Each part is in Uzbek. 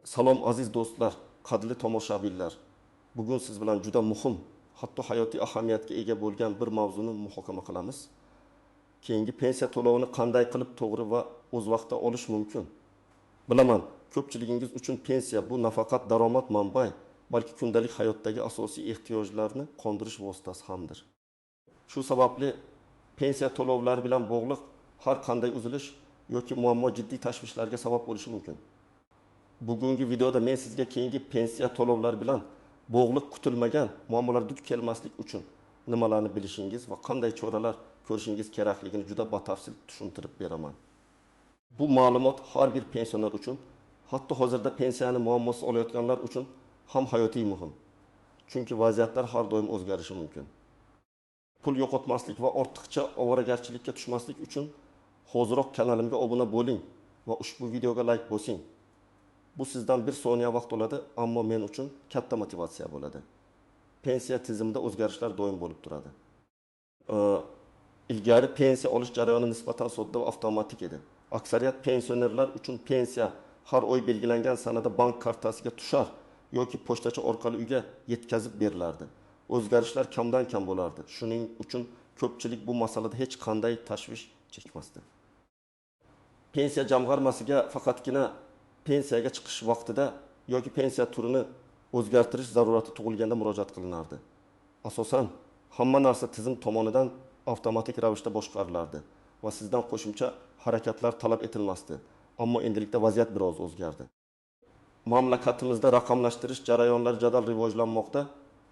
Salom aziz do'stlar, qadrli tomoshabinlar. Bugun siz bilan juda muhim, hatto hayotiy ahamiyatga ega bo'lgan bir mavzuni muhokama qilamiz. Keyingi pensiya to'lovini qanday qilib to'g'ri va o'z vaqtida olish mumkin? Bilaman, ko'pchiligingiz uchun pensiya bu nafaqat daromad manbai, balki kundalik hayotdagi asosiy ehtiyojlarni qondirish vositasi hamdir. Shu sababli pensiya to'lovlari bilan bog'liq har qanday uzilish yoki muammo jiddiy tashvishlarga sabab bo'lishi mumkin. Bugungi videoda men sizga keyingi pensiya to'lovlari bilan bog'liq kutilmagan muammolar duch kelmaslik uchun nimalarni bilishingiz va qanday choralar ko'rishingiz kerakligini juda batafsil tushuntirib beraman. Bu ma'lumot har bir pensioner uchun, hatto hozirda pensiyani muammosi olayotganlar uchun ham hayotiy muhim. Chunki vaziyatlar har doim o'zgarishi mumkin. Pul yo'qotmaslik va ortiqcha ovoragarchilikka tushmaslik uchun hoziroq kanalimga obuna bo'ling va ushbu videoga like bosing. Bu sizdan bir soniya vaqt oladi, ammo men uchun katta motivatsiya bo'ladi. Pensiya tizimida o'zgarishlar doim bo'lib turadi. Ilgari pensiya olish jarayoni nisbatan sodda va avtomatik edi. Aksariyat pensionerlar uchun pensiya har oy belgilangan sanada bank kartasiga tushar yoki pochtacha orqali uyga yetkazib berilardi. O'zgarishlar kamdan kam bo'lardi. Shuning uchun ko'pchilik bu masalada hech qanday tashvish chekmasdi. Pensiya jamg'armasiga faqatgina pensiyaga chiqish vaqtida yoki pensiya turini o'zgartirish zarurati tug'ilganda murojaat qilinardi. Asosan hamma narsa tizim tomonidan avtomatik ravishda boshqarilardi va sizdan qo'shimcha harakatlar talab etilmasdi. Ammo endilikda vaziyat biroz o'zgardi. Mamlakatimizda raqamlashtirish jarayonlari jadal rivojlanmoqda.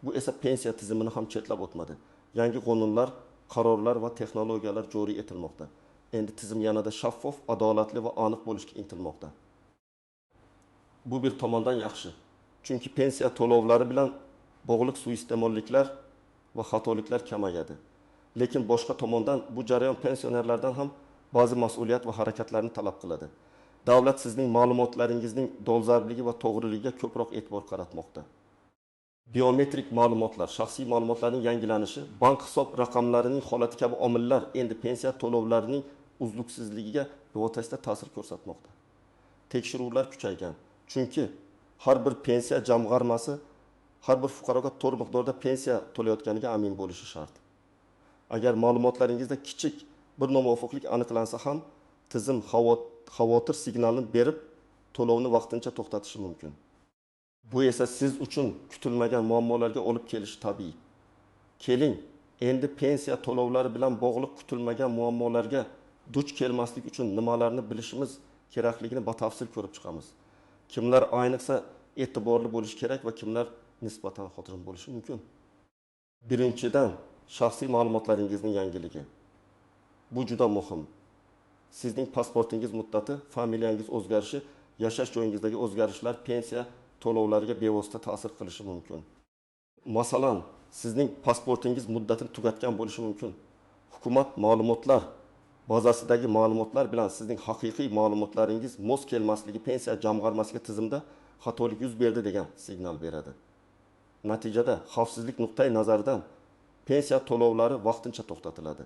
Bu esa pensiya tizimini ham chetlab o'tmadi. Yangi qonunlar, qarorlar va texnologiyalar joriy etilmoqda. Endi tizim yanada shaffof, adolatli va aniq bo'lishga intilmoqda. Bu bir tomondan yaxshi. Chunki pensiya to'lovlari bilan bog'liq suiiste'molliklar va xatoliklar kamayadi. Lekin boshqa tomondan bu jarayon pensionerlardan ham ba'zi mas'uliyat va harakatlarni talab qiladi. Davlat sizning ma'lumotlaringizning dolzarbligi va to'g'riligiga ko'proq e'tibor qaratmoqda. Biometrik ma'lumotlar, shaxsiy ma'lumotlarning yangilanishi, bank hisob raqamlarining holati kabi omillar endi pensiya to'lovlarining uzluksizligiga bevosita ta'sir ko'rsatmoqda. Tekshiruvlar kuchaygan. Chunki har bir pensiya jamg'armasi har bir fuqaroga to'g'ri miqdorda pensiya to'layotganiga amin bo'lishi shart. Agar ma'lumotlaringizda kichik bir nomuvofiqlik aniqlansa ham, tizim xavotir signalini berib, to'lovni vaqtincha to'xtatishi mumkin. Bu esa siz uchun kutilmagan muammolarga olib kelishi tabiiy. Keling, endi pensiya to'lovlari bilan bog'liq kutilmagan muammolarga duch kelmaslik uchun nimalarni bilishimiz kerakligini batafsil ko'rib chiqamiz. Kimlar ayniqsa e'tiborli bo'lishi kerak va kimlar nisbatan xotirim bo'lishi mumkin. Birinchidan, shaxsiy ma'lumotlaringizning yangiligi. Bu juda muhim. Sizning pasportingiz muddati, familiyangiz o'zgarishi, yashash joyingizdagi o'zgarishlar pensiya to'lovlariga bevosita ta'sir qilishi mumkin. Masalan, sizning pasportingiz muddatini tugatgan bo'lishi mumkin. Hukumat ma'lumotlar bazasidagi ma'lumotlar bilan sizning haqiqiy ma'lumotlaringiz mos kelmasligi pensiya jamg'armasiga tizimda xatolik yuz berdi degan signal beradi. Natijada xavfsizlik nuqtai nazaridan pensiya to'lovlari vaqtincha to'xtatiladi.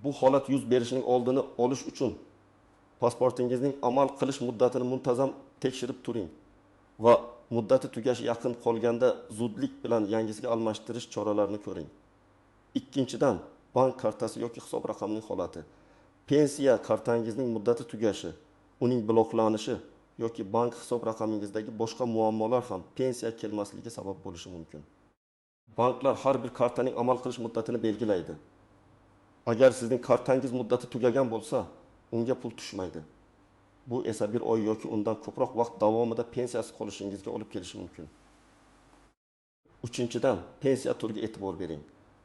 Bu holat yuz berishining oldini olish uchun pasportingizning amal qilish muddatini muntazam tekshirib turing va muddati tugashi yaqin qolganda zudlik bilan yangisiga almashtirish choralarini ko'ring. Ikkinchidan, bank kartasi yoki hisob raqamining holati. Pensiya kartangizning muddati tugashi, uning bloklanishi yoki bank hisob raqamingizdagi boshqa muammolar ham pensiya kelmasligiga sabab bo'lishi mumkin. Banklar har bir kartaning amal qilish muddatini belgilaydi. Agar sizning kartangiz muddati tugagan bo'lsa, unga pul tushmaydi. Bu esa bir oy yoki undan ko'proq vaqt davomida pensiyasiz qolishingizga olib kelishi mumkin. Uchinchidan, pensiya turiga e'tibor bering.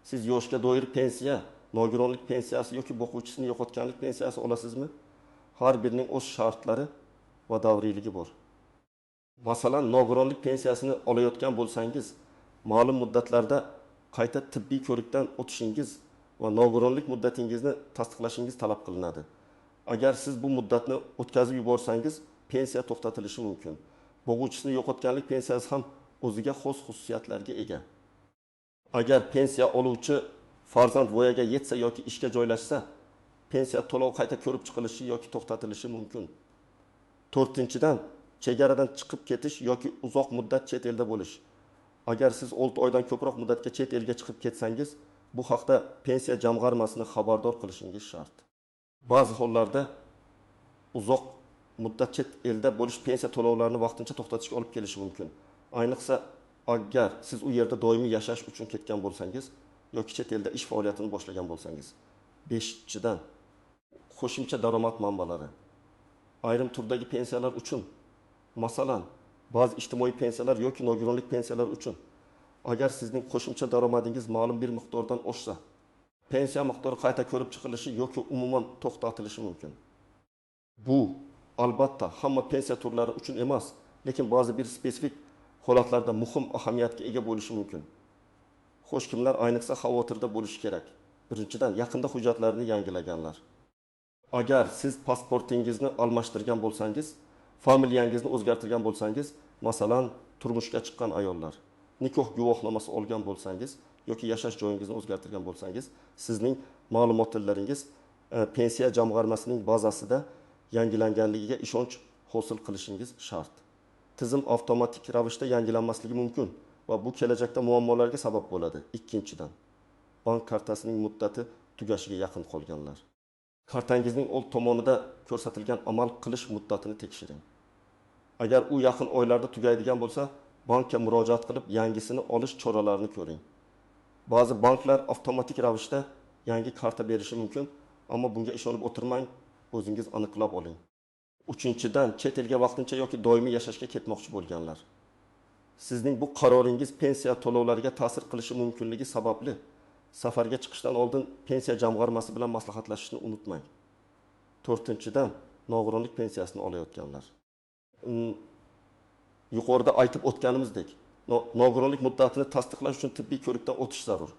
Siz yoshga doir pensiya, nogironlik pensiyasi yoki boquvchisini yo'qotganlik pensiyasi olasizmi? Har birining o'z shartlari va davriyligi bor. Masalan, nogironlik pensiyasini olayotgan bo'lsangiz, ma'lum muddatlarda qayta tibbiy ko'rikdan o'tishingiz va nogironlik muddatingizni tasdiqlashingiz talab qilinadi. Agar siz bu muddatni o'tkazib yuborsangiz, pensiya to'xtatilishi mumkin. Boquvchisini yo'qotganlik pensiyasi ham o'ziga xos xususiyatlarga ega. Agar pensiya oluvchi farzand voyaga yetsa yoki ishga joylashsa, pensiya to'lov qayta ko'rib chiqilishi yoki to'xtatilishi mumkin. To'rtinchidan, chegaradan chiqib ketish yoki uzoq muddat chet elda bo'lish. Agar siz 6 oydan ko'proq muddatga chet elga chiqib ketsangiz, bu haqda pensiya jamg'armasini xabardor qilishingiz shart. Ba'zi hollarda uzoq muddat chet elda bo'lish pensiya to'lovlarini vaqtincha to'xtatishga olib kelishi mumkin. Ayniqsa, agar siz u yerda doimiy yashash uchun ketgan bo'lsangiz yoki chet elda ish faoliyatini boshlagan bo'lsangiz. 5-dan qo'shimcha daromad manbalari. Ayrim turdagi pensiyalar uchun, masalan, ba'zi ijtimoiy pensiyalar yoki nogironlik pensiyalar uchun agar sizning qo'shimcha daromadingiz ma'lum bir miqdordan oshsa, pensiya miqdori qayta ko'rib chiqilishi yoki umuman to'xtatilishi mumkin. Bu albatta hamma pensiya turlari uchun emas, lekin ba'zi bir spesifik holatlarda muhim ahamiyatga ega bo'lishi mumkin. Xo'sh, kimlar ayniqsa xavotirda bo'lishi kerak? Birinchidan, yaqinda hujjatlarini yangilaganlar. Agar siz pasportingizni almashtirgan bo'lsangiz, familiyangizni o'zgartirgan bo'lsangiz, masalan, turmushga chiqqan ayollar, nikoh guvohnomasi olgan bo'lsangiz yoki yashash joyingizni o'zgartirgan bo'lsangiz, sizning ma'lumotlaringiz pensiya jamg'armasining bazasida yangilanganligiga ishonch hosil qilishingiz shart. Tizim avtomatik ravishda yangilanmasligi mumkin va bu kelajakda muammolarga sabab bo'ladi. Ikkinchidan, bank kartasining muddati tugashiga yaqin qolganlar. Kartangizning old tomonida ko'rsatilgan amal qilish muddatini tekshiring. Agar u yaqin oylarda tugaydigan bo'lsa, bankka murojaat qilib yangisini olish choralarini ko'ring. Ba'zi banklar avtomatik ravishda yangi karta berishi mumkin, ammo bunga ishonib o'tirmang, o'zingiz aniqlab oling. Uchinchidan, chet elga vaqtincha yoki doimiy yashashga ketmoqchi bo'lganlar. Sizning bu qaroringiz pensiya to'lovlariga ta'sir qilishi mumkinligi sababli safarga chiqishdan oldin pensiya jamg'armasi bilan maslahatlashishni unutmang. To'rtinchidan, nogironlik pensiyasini olayotganlar. Yuqorida aytib o'tganimizdek, nogironlik muddatini tasdiqlash uchun tibbiy ko'rikdan o'tish zarur.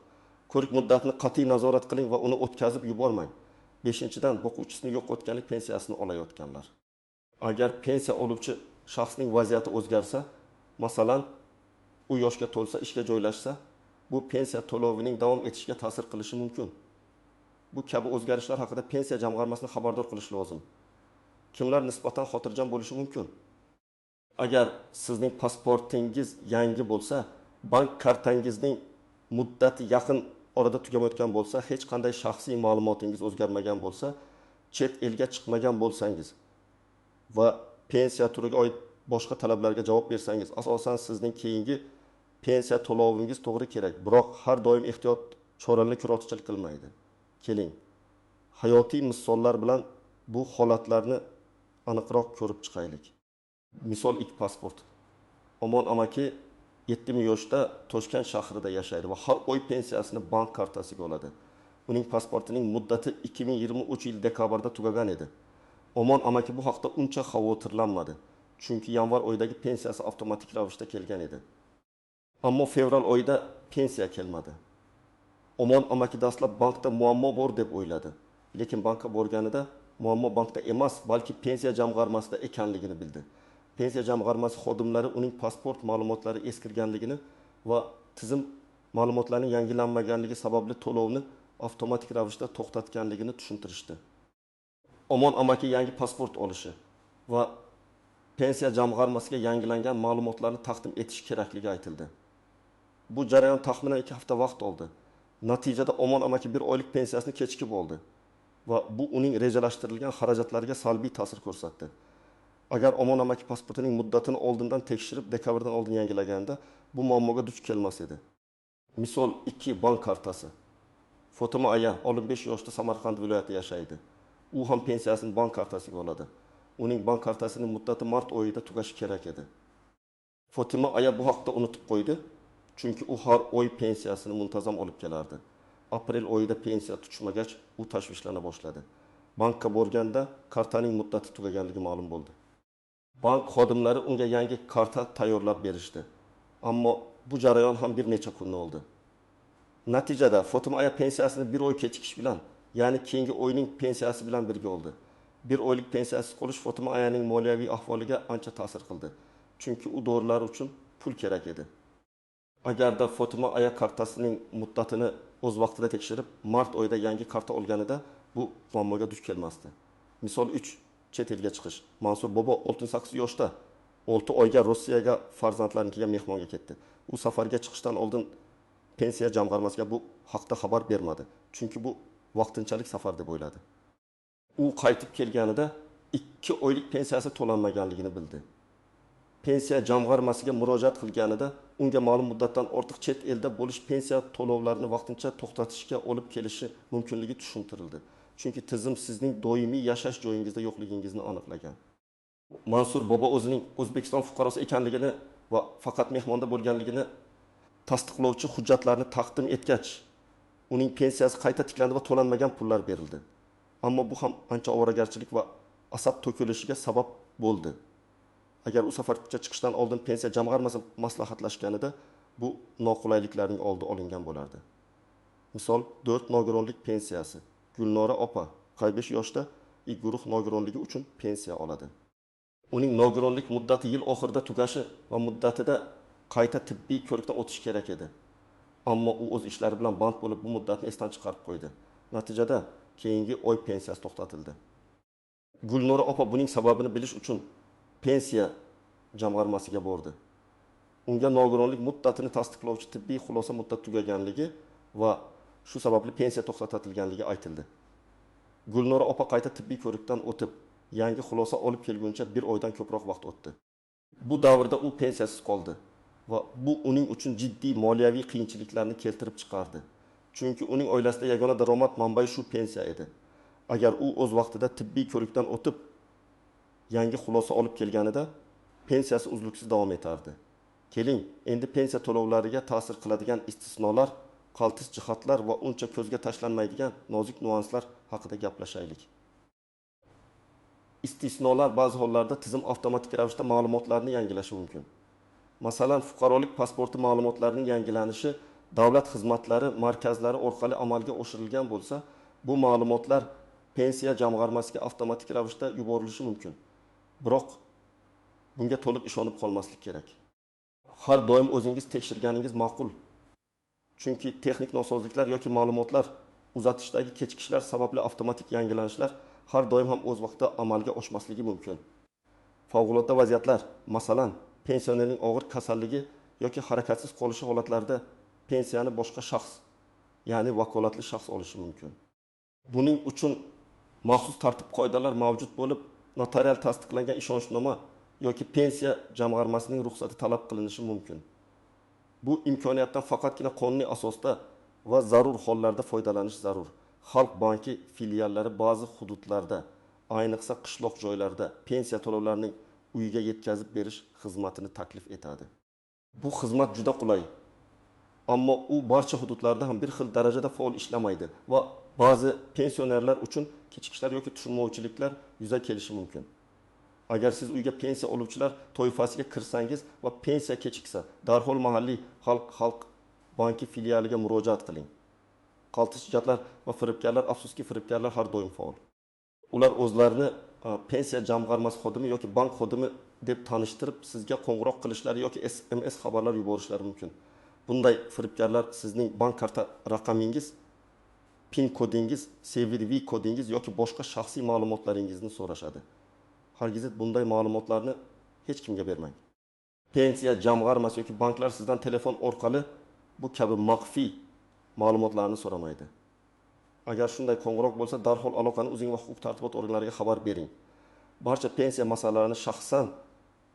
Ko'rik muddatini qat'iy nazorat qiling va uni o'tkazib yubormang. 5-dan, boquvchisini yo'qotganlik pensiyasini olayotganlar. Agar pensiya oluvchi shaxsning vaziyati o'zgarsa, masalan, u yoshga to'lsa, ishga joylashsa, bu pensiya to'lovining davom etishiga ta'sir qilishi mumkin. Bu kabi o'zgarishlar haqida pensiya jamg'armasini xabardor qilish lozim. Kimlar nisbatan xotirjam bo'lishi mumkin? Agar sizning pasportingiz yangi bo'lsa, bank kartangizning muddati yaqin orada tugamayotgan bo'lsa, hech qanday shaxsiy ma'lumotingiz o'zgarmagan bo'lsa, chet elga chiqmagan bo'lsangiz va pensiya turiga oid boshqa talablarga javob bersangiz, asosan sizning keyingi pensiya to'lovingiz to'g'ri kerak, biroq har doim ehtiyot choralarini ko'rotchilik qilmaydi. Keling, hayotiy misollar bilan bu holatlarni aniqroq ko'rib chiqaylik. Misol 2 pasport. Omon amaki 70 yoshda Toshkent shahrida yashaydi va har oy pensiyasini bank kartasiga oladi. Uning pasportining muddati 2023 yil dekabrda tugagan edi. Omon amaki bu haqda uncha xavotirlanmadi, chunki yanvar oyidagi pensiyasi avtomatik ravishda kelgan edi. Ammo fevral oyida pensiya kelmadi. Omon amaki dastlab bankda muammo bor deb o'yladi, lekin bankka borganida muammo bankda emas, balki pensiya jamg'armasida ekanligini bildi. Pensiya jamg'armasi xodimlari uning pasport ma'lumotlari eskirganligini va tizim ma'lumotlarining yangilanmaganligi sababli to'lovni avtomatik ravishda to'xtatganligini tushuntirishdi. Omon amaki yangi pasport olishi va pensiya jamg'armasiga yangilangan ma'lumotlarni taqdim etish kerakligi aytildi. Bu jarayon taxminan 2 hafta vaqt oldi. Natijada Omon amaki 1 oylik pensiyasini kechikib oldi va bu uning rejalashtirilgan xarajatlariga salbiy ta'sir ko'rsatdi. Agar Omon amaki pasportining muddatini oldindan tekshirib, dekabrdan oldin yangilaganda bu muammoga duch kelmas edi. Misol 2 bank kartasi. Fotima Aya 15 yoshda Samarqand viloyatida yashaydi. U ham pensiyasini bank kartasiga oladi. Uning bank kartasining muddati mart oyida tugashi kerak edi. Fotima Aya bu haqda unutib qo'ydi, chunki u har oy pensiyasini muntazam olib kelardi. Aprel oyida pensiya tushmagach, u tashvishlana boshladi. Bankka borganda kartaning muddati tugaganligi ma'lum bo'ldi. Bank xodimlari unga yangi karta tayyorlab berishdi. Ammo bu jarayon ham bir necha kun oldi. Natijada Fotima Aya pensiyasini 1 oy kechikish bilan, ya'ni keyingi oyning pensiyasi bilan birga oldi. 1 oylik pensiyasiz qolish Fotima Ayaning moliyaviy ahvoliga ancha ta'sir qildi, chunki u dorilar uchun pul kerak edi. Agarda Fotima Aya kartasining muddatini o'z vaqtida tekshirib, mart oyida yangi karta olganida bu muammoga duch kelmasdi. Misol 3, chet elga chiqish. Mansur bobo 68 yoshda 6 oyga Rossiyaga farzandlariga mehmonga ketdi. U safarga chiqishdan oldin pensiya jamg'armasiga bu haqda xabar bermadi. Chunki bu vaqtinchalik safar deb o'yladi. U qaytib kelganida 2 oylik pensiyasi to'lanmaganligini bildi. Pensiya jamg'armasiga murojaat qilganida unga ma'lum muddatdan ortiq chet elda bo'lish pensiya to'lovlarini vaqtincha to'xtatishga olib kelishi mumkinligi tushuntirildi. Chunki tizim sizning doimiy yashash joyingizda yo'qligingizni aniqlagan. Mansur bobo o'zining O'zbekiston fuqarosi ekanligini va faqat mehmonda bo'lganligini tasdiqlovchi hujjatlarni taqdim etgach, uning pensiyasi qayta tiklandi va to'lanmagan pullar berildi. Ammo bu ham ancha ovoragarchilik va asab to'kilishiga sabab bo'ldi. Agar u safarga chiqishdan oldin pensiya jamg'armasi maslahatlashganida bu noqulayliklarning oldi olingan bo'lardi. Misol 4 nogironlik pensiyasi. Gulnora opa 45 yoshda ilk guruh nogironligi uchun pensiya oladi. Uning nogironlik muddati yil oxirida tugashi va muddatida qayta tibbiy ko'rikdan o'tish kerak edi. Ammo u o'z ishlari bilan band bo'lib bu muddatni esdan chiqarib qo'ydi. Natijada keyingi oy pensiyasi to'xtatildi. Gulnora opa buning sababini bilish uchun pensiya jamg'armasiga bordi. Unga nogironlik muddatini tasdiqlovchi tibbiy xulosa muddati tugaganligi va shu sababli pensiya to'xtatilganligi aytildi. Gulnora opa qayta tibbiy ko'rikdan o'tib, yangi xulosa olib kelguncha 1 oydan ko'proq vaqt o'tdi. Bu davrda u pensiyasiz qoldi va bu uning uchun jiddiy moliyaviy qiyinchiliklarni keltirib chiqardi. Chunki uning oilasida yagona daromad manbai shu pensiya edi. Agar u o'z vaqtida tibbiy ko'rikdan o'tib, yangi xulosa olib kelganida pensiyasi uzluksiz davom etardi. Keling, endi pensiya to'lovlariga ta'sir qiladigan istisnolar, qaltis jihatlar va uncha ko'zga tashlanmaydigan nozik nuanslar haqida gaplashaylik. Istisnolar ba'zi hollarda tizim avtomatik ravishda ma'lumotlarni yangilashi mumkin. Masalan, fuqarolik pasporti ma'lumotlarining yangilanishi davlat xizmatlari markazlari orqali amalga oshirilgan bo'lsa, bu ma'lumotlar pensiya jamg'armasiga avtomatik ravishda yuborilishi mumkin. Biroq bunga to'liq ishonib qolmaslik kerak. Har doim o'zingiz tekshirganingiz ma'qul. Chunki texnik nosozliklar yoki ma'lumotlar uzatishdagi kechikishlar sababli avtomatik yangilanishlar har doim ham o'z vaqtida amalga oshmasligi mumkin. Favqulodda vaziyatlar, masalan, pensionerning og'ir kasalligi yoki harakatsiz qolishi holatlarida pensiyani boshqa shaxs, ya'ni vakolatli shaxs olishi mumkin. Buning uchun maxsus tartib-qoidalar mavjud bo'lib, notarial tasdiqlangan ishonchnoma yoki pensiya jamg'armasining ruxsati talab qilinishi mumkin. Bu imkoniyatdan faqatgina qonuniy asosda va zarur hollarda foydalanish zarur. Xalq banki filiallari ba'zi hududlarda, ayniqsa qishloq joylarda pensiya to'lovlarining uyiga yetkazib berish xizmatini taklif etadi. Bu xizmat juda qulay. Ammo u barcha hududlarda ham bir xil darajada faol ishlamaydi va ba'zi pensionerlar uchun kechikishlar yoki tushunmovchiliklar yuzaga kelishi mumkin. Agar siz uyga pensiya oluvchilar toifasiga kirsangiz va pensiya kechiksa, darhol mahalliy xalq banki filialiga murojaat qiling. Qaltis jihatlar va firibgarlar, afsuski firibgarlar har doim faol. Ular o'zlarini pensiya jamg'armasi xodimi yoki bank xodimi deb tanishtirib, sizga qo'ng'iroq qilishlari yoki SMS xabarlar yuborishlari mumkin. Bunday firibgarlar sizning bank karta raqamingiz, PIN kodingiz, CVV kodingiz yoki boshqa shaxsiy ma'lumotlaringizni so'rashadi. Hargiz bunday ma'lumotlarni hech kimga bermang. Pensiya jamg'armasi yoki banklar sizdan telefon orqali bu kabi maxfiy ma'lumotlarni so'ramaydi. Agar shunday qo'ng'iroq bo'lsa, darhol aloqani o'zing va huquq-tartibot organlariga xabar bering. Barcha pensiya masalalarini shaxsan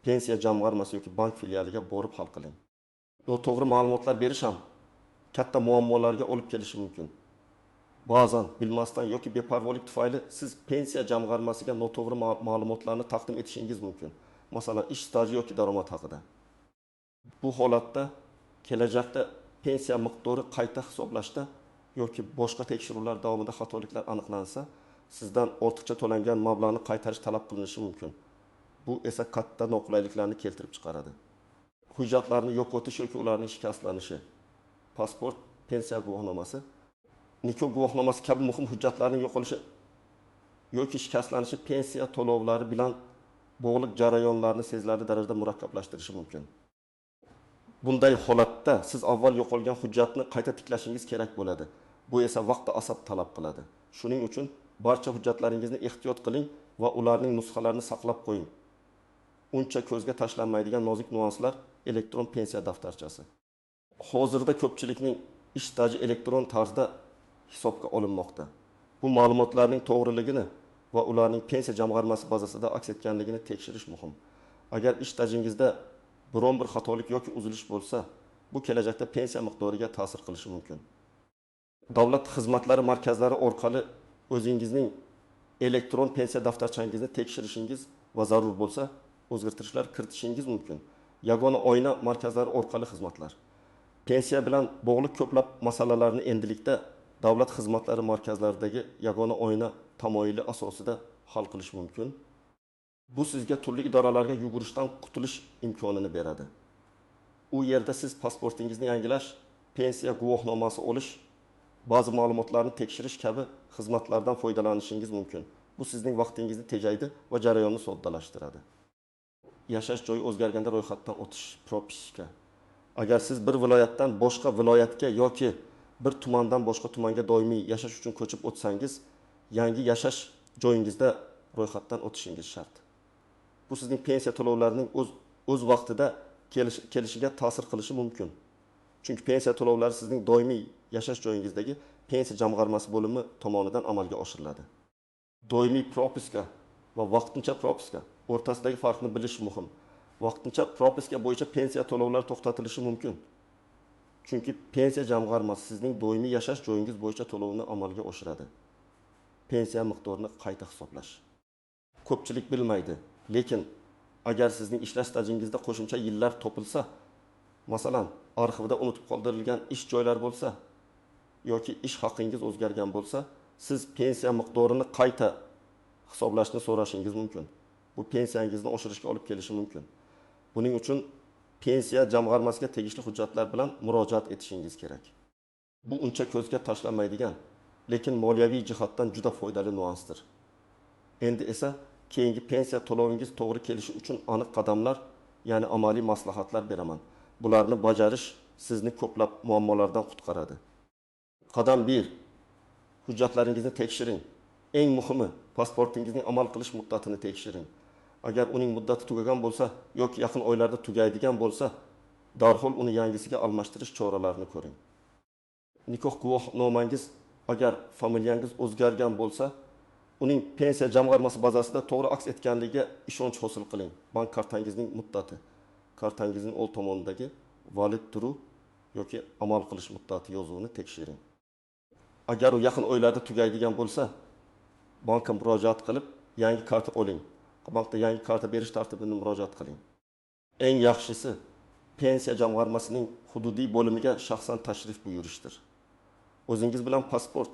pensiya jamg'armasi yoki bank filialiga borib hal qiling. Noto'g'ri ma'lumotlar berish ham katta muammolarga olib kelishi mumkin. Ba'zan bilmasdan yoki beparvolik tufayli siz pensiya jamg'armasiga noto'g'ri ma'lumotlarni taqdim etishingiz mumkin. Masalan, ish staji yoki daromad haqida. Bu holatda kelajakda pensiya miqdori qayta hisoblashda yoki boshqa tekshiruvlar davomida xatoliklar aniqlansa, sizdan ortiqcha to'langan mablag'ni qaytarish talab qilinishi mumkin. Bu esa katta noqulayliklarni keltirib chiqaradi. Hujjatlarni yo'qotish yoki ularning shikastlanishi, pasport, pensiya guvohnomasi, nikoh guvohnomasi kabi muhim hujjatlarning yo'qolishi yoki shikastlanishi pensiya to'lovlari bilan bog'liq jarayonlarni sezilarli darajada murakkablashtirishi mumkin. Bunday holatda siz avval yo'qolgan hujjatni qayta tiklashingiz kerak bo'ladi. Bu esa vaqt va asab talab qiladi. Shuning uchun barcha hujjatlaringizni ehtiyot qiling va ularning nusxalarini saqlab qo'ying. uncha ko'zga tashlanmaydigan nozik nuanslar elektron pensiya daftarchasi. Hozirda ko'pchilikning ish staji elektron tarzda hisobga olinmoqda. Bu ma'lumotlarning to'g'riligini va ularning pensiya jamg'armasi bazasida aks etganligini tekshirish muhim. Agar ish stajingizda biron bir xatolik yoki uzilish bo'lsa, bu kelajakda pensiya miqdoriga ta'sir qilishi mumkin. Davlat xizmatlari markazlari orqali o'zingizning elektron pensiya daftarchangizni tekshirishingiz va zarur bo'lsa, o'zgartirishlar kiritishingiz mumkin. Yagona oyna markazlari orqali xizmatlar. Pensiya bilan bog'liq ko'plab masalalarni endilikda davlat xizmatlari markazlaridagi yagona oyna tamoyili asosida hal qilish mumkin. Bu sizga turli idoralarga yugurishdan qutulish imkonini beradi. U yerda siz pasportingizni yangilash, pensiya guvohnomasi olish, ba'zi ma'lumotlarni tekshirish kabi xizmatlardan foydalanishingiz mumkin. Bu sizning vaqtingizni tejaydi va jarayonni soddalashtiradi. Yashash joyi o'zgarganda ro'yxatdan o'tish, propiska. Agar siz bir viloyatdan boshqa viloyatga yoki bir tumandan boshqa tumanga doimiy yashash uchun ko'chib o'tsangiz, yangi yashash joyingizda ro'yxatdan o'tishingiz shart. Bu sizning pensiya to'lovlarining o'z vaqtida kelishiga ta'sir qilishi mumkin. Chunki pensiya to'lovlari sizning doimiy yashash joyingizdagi pensiya jamg'armasi bo'limi tomonidan amalga oshiriladi. Doimiy propiska va vaqtincha propiska o'rtasidagi farqni bilish muhim. Vaqtincha propiska bo'yicha pensiya to'lovlari to'xtatilishi mumkin. Chunki pensiya jamg'armasi sizning doimiy yashash joyingiz bo'yicha to'lovni amalga oshiradi. Pensiya miqdorini qayta hisoblash. Ko'pchilik bilmaydi, lekin agar sizning ishlash stajingizda qo'shimcha yillar topilsa, masalan, arxivda unutib qoldirilgan ish joylar bo'lsa yoki ish haqingiz o'zgargan bo'lsa, siz pensiya miqdorini qayta hisoblashni so'rashingiz mumkin. Bu pensiyangizni oshirishga olib kelishi mumkin. Buning uchun pensiya jamg'armasiga tegishli hujjatlar bilan murojaat etishingiz kerak. Bu uncha ko'zga tashlanmaydigan, lekin moliyaviy jihatdan juda foydali nuansdir. Endi esa keyingi pensiya to'lovingiz to'g'ri kelishi uchun aniq qadamlar, ya'ni amaliy maslahatlar beraman. Bularni bajarish sizni ko'plab muammolardan qutqaradi. Qadam 1. Hujjatlaringizni tekshiring. Eng muhimi, pasportingizning amal qilish muddatini tekshiring. Agar uning muddati tugagan bo'lsa yoki yaqin oylarda tugaydigan bo'lsa, darhol uni yangisiga almashtirish choralarini ko'ring. Nikoh guvohnomangiz agar familiyangiz o'zgargan bo'lsa, uning pensiya jamg'armasi bazasida to'g'ri aks etganligiga ishonch hosil qiling. Bank kartangizning muddati, kartangizning old tomonidagi valid turu yoki amal qilish muddati yozuvini tekshiring. Agar u yaqin oylarda tugaydigan bo'lsa, bankka murojaat qilib, yangi karta oling. Bankda yangi karta berish tartibini murojaat qiling. Eng yaxshisi pensiya jamg'armasining hududiy bo'limiga shaxsan tashrif buyurishdir. O'zingiz bilan pasport,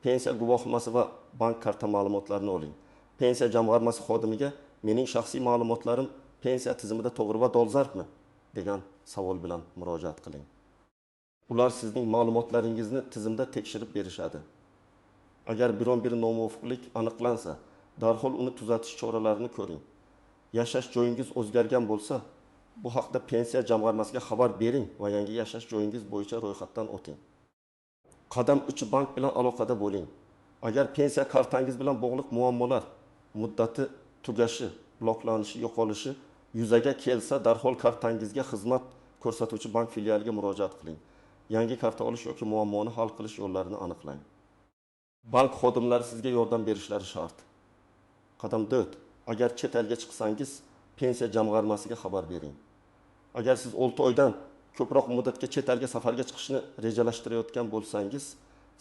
pensiya guvohnomasi va bank karta ma'lumotlarini oling. Pensiya jamg'armasi xodimiga mening shaxsiy ma'lumotlarim pensiya tizimida to'g'ri va dolzarbmi degan savol bilan murojaat qiling. Ular sizning ma'lumotlaringizni tizimda tekshirib berishadi. Agar biron bir nomuvofiqlik aniqlansa, darhol uni tuzatish choralarini ko'ring. Yashash joyingiz o'zgargan bo'lsa, bu haqda pensiya jamg'armasiga xabar bering va yangi yashash joyingiz bo'yicha ro'yxatdan o'ting. Qadam 3 bank bilan aloqada bo'ling. Agar pensiya kartangiz bilan bog'liq muammolar, muddati tugashi, bloklanishi, yo'qolishi yuzaga kelsa, darhol kartangizga xizmat ko'rsatuvchi bank filialiga murojaat qiling. Yangi karta olish yoki muammoni hal qilish yo'llarini aniqlang. Bank xodimlari sizga yordam berishlari shart. Qadam 4. Agar chet elga chiqsangiz, pensiya jamg'armasiga xabar bering. Agar siz 6 oydan ko'proq muddatga chet elga safarga chiqishni rejalashtirayotgan bo'lsangiz,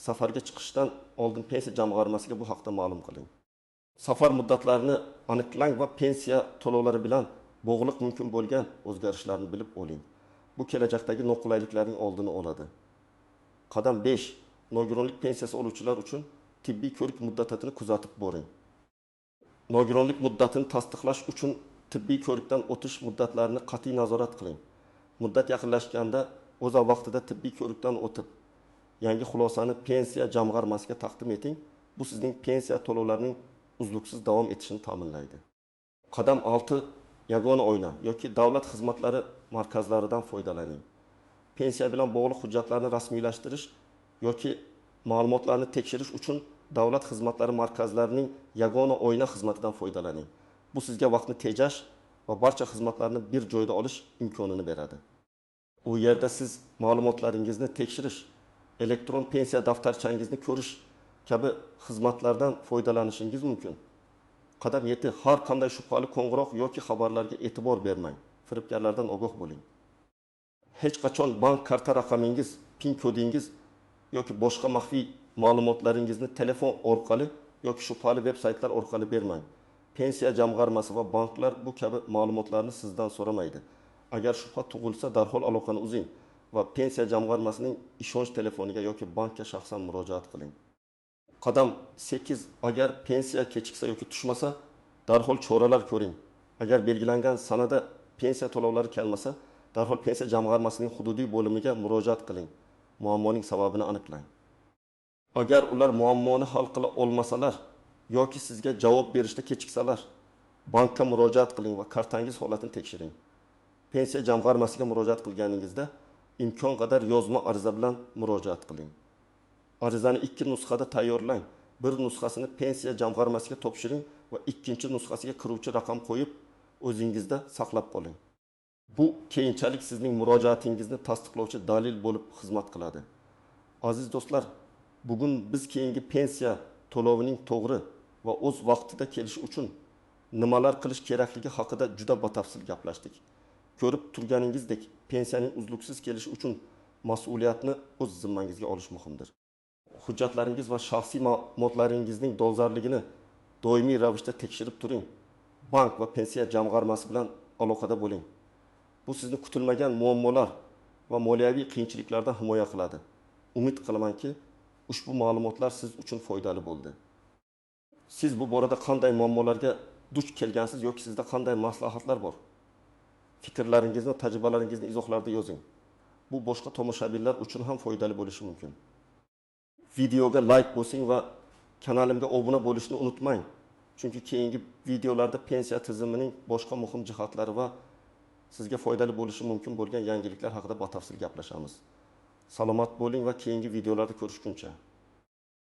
safarga chiqishdan oldin pensiya jamg'armasiga bu haqda ma'lum qiling. Safar muddatlarini aniqlang va pensiya to'lovlari bilan bog'liq mumkin bo'lgan o'zgarishlarni bilib oling. Bu kelajakdagi noqulayliklarning oldini oladi. Qadam 5. Nogironlik pensiyasi oluvchilar uchun tibbiy ko'rik muddatini kuzatib boring. Nogironlik muddatini tasdiqlash uchun tibbiy ko'rikdan o'tish muddatlarini qat'iy nazorat qiling. Muddat yaqinlashganda o'z vaqtida tibbiy ko'rikdan o'tib, yangi xulosani pensiya jamg'armasiga taqdim eting. Bu sizning pensiya to'lovlarining uzluksiz davom etishini ta'minlaydi. Qadam 6. Yagona oyna yoki davlat xizmatlari markazlaridan foydalaning. Pensiya bilan bog'liq hujjatlarni rasmiylashtirish yoki ma'lumotlarni tekshirish uchun davlat xizmatlari markazlarining yagona oyna xizmatidan foydalaning. Bu sizga vaqtni tejash va barcha xizmatlarni bir joyda olish imkonini beradi. U yerda siz ma'lumotlaringizni tekshirish, elektron pensiya daftarchangizni ko'rish kabi xizmatlardan foydalanishingiz mumkin. Qadam 7. Har qanday shubhali qo'ng'iroq yoki xabarlarga e'tibor bermang. Firibgarlardan ogoh bo'ling. Hech qachon bank karta raqamingiz, PIN kodingiz yoki boshqa maxfiy ma'lumotlaringizni telefon orqali yoki shubhali veb-saytlar orqali bermang. Pensiya jamg'armasi va banklar bu kabi ma'lumotlarni sizdan so'ramaydi. Agar shubha tug'ilsa, darhol aloqani uzing va pensiya jamg'armasining ishonch telefoniga yoki bankka shaxsan murojaat qiling. Qadam 8. Agar pensiya kechiksa yoki tushmasa, darhol choralar ko'ring. Agar belgilangan sanada pensiya to'lovlari kelmasa, darhol pensiya jamg'armasining hududiy bo'limiga murojaat qiling. Muammoning sababini aniqlang. Agar ular muammoni hal qila olmasalar yoki sizga javob berishda kechiksalar, bankka murojaat qiling va kartangiz holatini tekshiring. Pensiya jamg'armasiga murojaat qilganingizda imkon qadar yozma ariza bilan murojaat qiling. Arizani 2 nusxada tayyorlang. Bir nusxasini pensiya jamg'armasiga topshiring va ikkinchi nusxasiga kiruvchi raqam qo'yib, o'zingizda saqlab qoling. Bu keyinchalik sizning murojaatingizni tasdiqlovchi dalil bo'lib xizmat qiladi. Aziz do'stlar, bugun biz keyingi pensiya to'lovining to'g'ri va o'z vaqtida kelishi uchun nimalar qilish kerakligi haqida juda batafsil gaplashdik. Ko'rib turganingizdek, pensiyaning uzluksiz kelishi uchun mas'uliyatni o'z zimmangizga olish muhimdir. Hujjatlaringiz va shaxsiy ma'lumotlaringizning dolzarligini doimiy ravishda tekshirib turing. Bank va pensiya jamg'armasi bilan aloqada bo'ling. Bu sizni kutilmagan muammolar va moliyaviy qiyinchiliklardan himoya qiladi. Umid qilamanki, ushbu ma'lumotlar siz uchun foydali bo'ldi. Siz bu borada qanday muammolarga duch kelgansiz yoki sizda qanday maslahatlar bor? Fikrlaringizni, tajribalaringizni izohlarda yozing. Bu boshqa tomoshabinlar uchun ham foydali bo'lishi mumkin. Videoga like bosing va kanalimga obuna bo'lishni unutmang. Chunki keyingi videolarda pensiya tizimining boshqa muhim jihatlari va sizga foydali bo'lishi mumkin bo'lgan yangiliklar haqida batafsil gaplashamiz. Salomat bo'ling va keyingi videolarda ko'rishguncha.